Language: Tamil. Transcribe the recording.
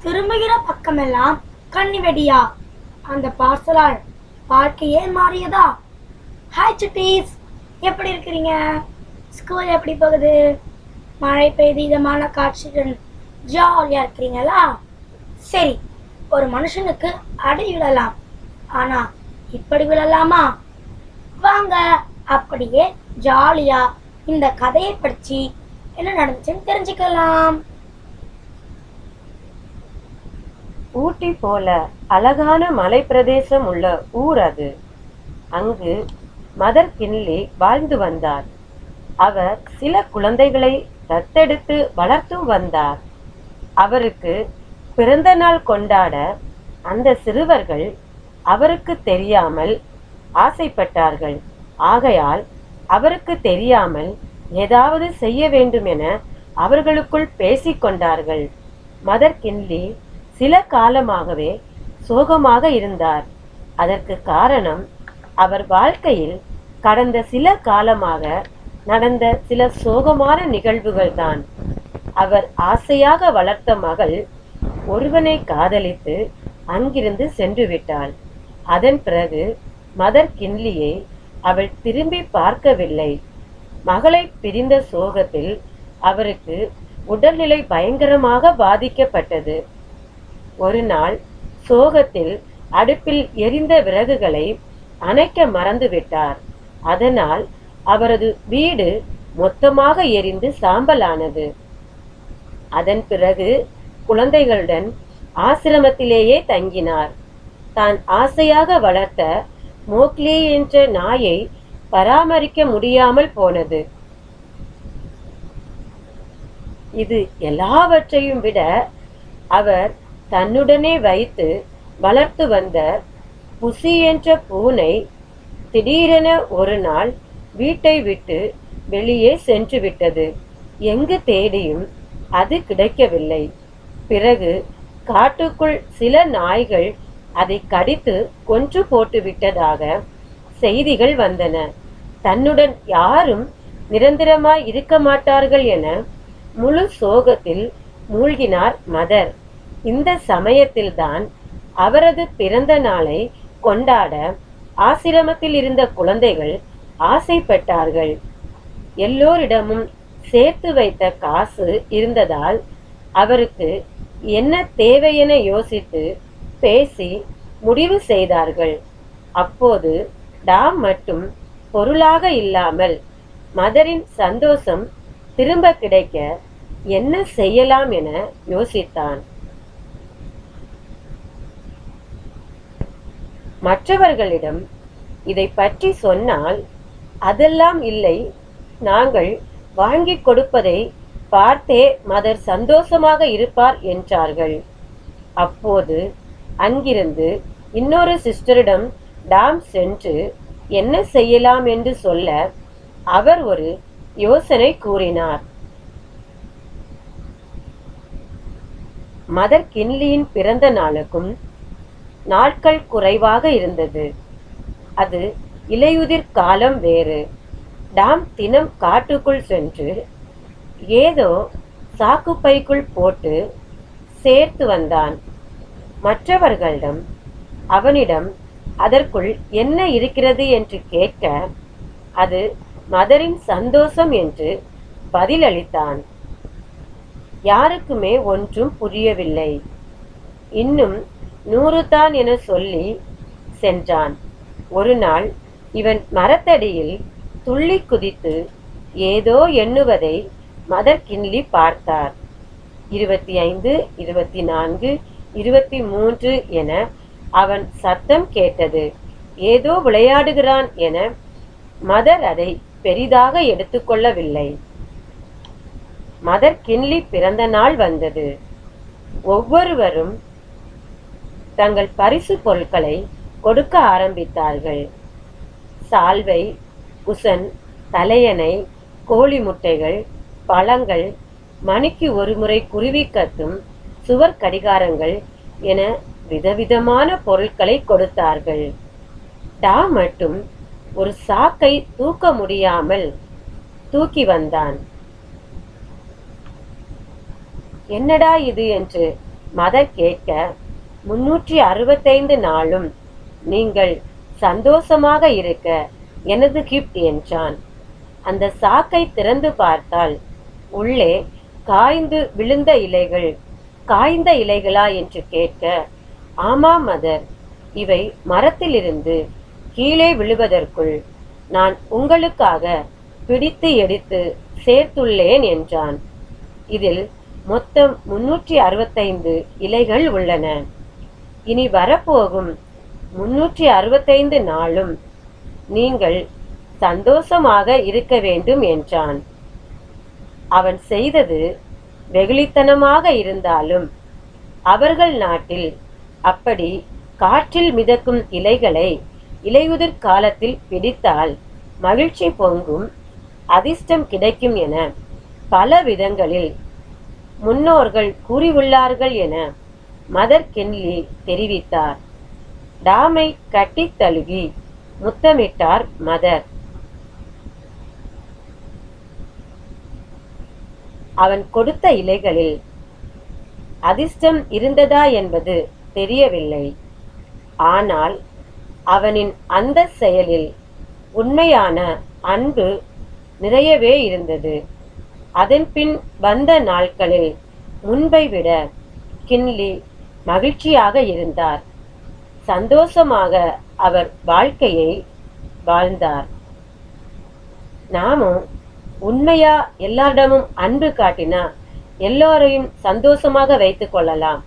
திரும்புகிற பக்கமெல்லாம் கண்ணிவெடியா? அந்த பார்சலால் வாழ்க்கையே மாறியதா? ஹாய் சுட்டீஸ், எப்படி இருக்கிறீங்க? ஸ்கூல் எப்படி போகுது? மழை பெய்து இதமான காட்சிகள் ஜாலியா இருக்கிறீங்களா? சரி, ஒரு மனுஷனுக்கு அடி விழலாம், ஆனா இப்படி விழலாமா? வாங்க அப்படியே ஜாலியா இந்த கதையை படிச்சு என்ன நடந்துச்சுன்னு தெரிஞ்சுக்கலாம். ஊட்டி போல அழகான மலை பிரதேசம் உள்ள ஊர் அது. அங்கு மதர் கின்லி வாழ்ந்து வந்தார். அவர் சில குழந்தைகளை தத்தெடுத்து வளர்த்து வந்தார். அவருக்கு பிறந்த நாள் கொண்டாட அந்த சிறுவர்கள் அவருக்கு தெரியாமல் ஆசைப்பட்டார்கள். ஆகையால் அவருக்கு தெரியாமல் ஏதாவது செய்ய வேண்டும் என அவர்களுக்குள் பேசிக்கொண்டார்கள். மதர் கின்லி சில காலமாகவே சோகமாக இருந்தார். அதற்கு காரணம் அவர் வாழ்க்கையில் கடந்த சில காலமாக நடந்த சில சோகமான நிகழ்வுகள் தான். அவர் ஆசையாக வளர்த்த மகள் ஒருவனை காதலித்து அங்கிருந்து சென்று விட்டாள். அதன் பிறகு மதர் கின்லியை அவள் திரும்பி பார்க்கவில்லை. மகளை பிரிந்த சோகத்தில் அவருக்கு உடல்நிலை பயங்கரமாக பாதிக்கப்பட்டது. ஒரு நாள் சோகத்தில் அடுப்பில் எரிந்த விறகுகளை அணைக்க மறந்துவிட்டார். அதனால் அவரது வீடு மொத்தமாக எரிந்து சாம்பலானது. அதன் பிறகு குழந்தைகளுடன் ஆசிரமத்திலேயே தங்கினார். தான் ஆசையாக வளர்த்த மோக்லி என்ற நாயை பராமரிக்க முடியாமல் போனது. இது எல்லாவற்றையும் விட அவர் தன்னுடனே வைத்து வளர்த்து வந்த புசி என்ற பூனை திடீரென ஒரு நாள் வீட்டை விட்டு வெளியே சென்று விட்டது. எங்கு தேடியும் அது கிடைக்கவில்லை. பிறகு காட்டுக்குள் சில நாய்கள் அதை கடித்து கொன்று போட்டு விட்டதாக செய்திகள் வந்தன. தன்னுடன் யாரும் நிரந்தரமாய் இருக்க மாட்டார்கள் என முழு சோகத்தில் மூழ்கினார் மதர். இந்த சமயத்தில்தான் அவரது பிறந்த நாளை கொண்டாட ஆசிரமத்தில் இருந்த குழந்தைகள் ஆசைப்பட்டார்கள். எல்லோரிடமும் சேர்த்து வைத்த காசு இருந்ததால் அவருக்கு என்ன தேவையென யோசித்து பேசி முடிவு செய்தார்கள். அப்போது டாம் மட்டும் பொருளாக இல்லாமல் மதரின் சந்தோஷம் திரும்ப கிடைக்க என்ன செய்யலாம் என யோசித்தான். மற்றவர்களிடம் இதை பற்றி சொன்னால், அதெல்லாம் இல்லை, நாங்கள் வாங்கி கொடுப்பதை பார்த்தே மதர் சந்தோஷமாக இருப்பார் என்றார்கள். அப்போது அங்கிருந்து இன்னொரு சிஸ்டரிடம் டாம் சென்று என்ன செய்யலாம் என்று சொல்ல அவர் ஒரு யோசனை கூறினார். மதர் கின்லியின் பிறந்த நாளுக்கும் நாட்கள் குறைவாக இருந்தது. அது இலையுதிர் காலம் வேறு. டாம் தினம் காட்டுக்குள் சென்று ஏதோ சாக்குப்பைக்குள் போட்டு சேர்த்து வந்தான். மற்றவர்களிடம் அவனிடம் அதற்குள் என்ன இருக்கிறது என்று கேட்க அது மதரின் சந்தோஷம் என்று பதிலளித்தான். யாருக்குமே ஒன்றும் புரியவில்லை. இன்னும் 100 தான் என சொல்லி சென்றான். ஒரு நாள் இவன் மரத்தடியில் துள்ளி குதித்து ஏதோ எண்ணுவதை மதர் கின்லி பார்த்தார். 25, 24, 23 என அவன் சத்தம் கேட்டது. ஏதோ விளையாடுகிறான் என மதர் அதை பெரிதாக எடுத்துக்கொள்ளவில்லை. மதர் கின்லி பிறந்த நாள் வந்தது. ஒவ்வொருவரும் தங்கள் பரிசு பொருட்களை கொடுக்க ஆரம்பித்தார்கள். சால்வை, குசன், தலையணை, கோழி முட்டைகள், பழங்கள், மணிக்கு ஒரு முறை குருவி கத்தும் சுவர் கடிகாரங்கள் என விதவிதமான பொருட்களை கொடுத்தார்கள். டா மட்டும் ஒரு சாக்கை தூக்க முடியாமல் தூக்கி வந்தான். என்னடா இது என்று மதர் கேட்க, 365 நாளும் நீங்கள் சந்தோஷமாக இருக்க எனது கிஃப்ட் என்றான். அந்த சாக்கை திறந்து பார்த்தால் உள்ளே காய்ந்து விழுந்த இலைகள். காய்ந்த இலைகளா என்று கேட்க, ஆமாம் மதர், இவை மரத்திலிருந்து கீழே விழுவதற்குள் நான் உங்களுக்காக பிடித்து எடுத்து சேர்த்துள்ளேன் என்றான். இதில் மொத்தம் 365 இலைகள் உள்ளன. இனி வரப்போகும் 365 நாளும் நீங்கள் சந்தோஷமாக இருக்க வேண்டும் என்றான். அவன் செய்தது வெகுளித்தனமாக இருந்தாலும் அவர்கள் நாட்டில் அப்படி காற்றில் மிதக்கும் இலைகளை இலையுதிர் காலத்தில் பிடித்தால் மகிழ்ச்சி பொங்கும், அதிர்ஷ்டம் கிடைக்கும் என பல விதங்களில் முன்னோர்கள் கூறியுள்ளார்கள் என மதர் கென்லி தெரிவித்தார். டாமை கட்டித் தழுவி முத்தமிட்டார் மதர். அவன் கொடுத்த இலைகளில் அதிர்ஷ்டம் இருந்ததா என்பது தெரியவில்லை. ஆனால் அவனின் அந்த செயலில் உண்மையான அன்பு நிறையவே இருந்தது. அதன் பின் வந்த நாட்களில் முன்பை விட கின்லி மகிழ்ச்சியாக இருந்தார். சந்தோஷமாக அவர் வாழ்க்கையை வாழ்ந்தார். நாமும் உண்மையா எல்லாரிடமும் அன்பு காட்டினா எல்லோரையும் சந்தோஷமாக வைத்துக் கொள்ளலாம்.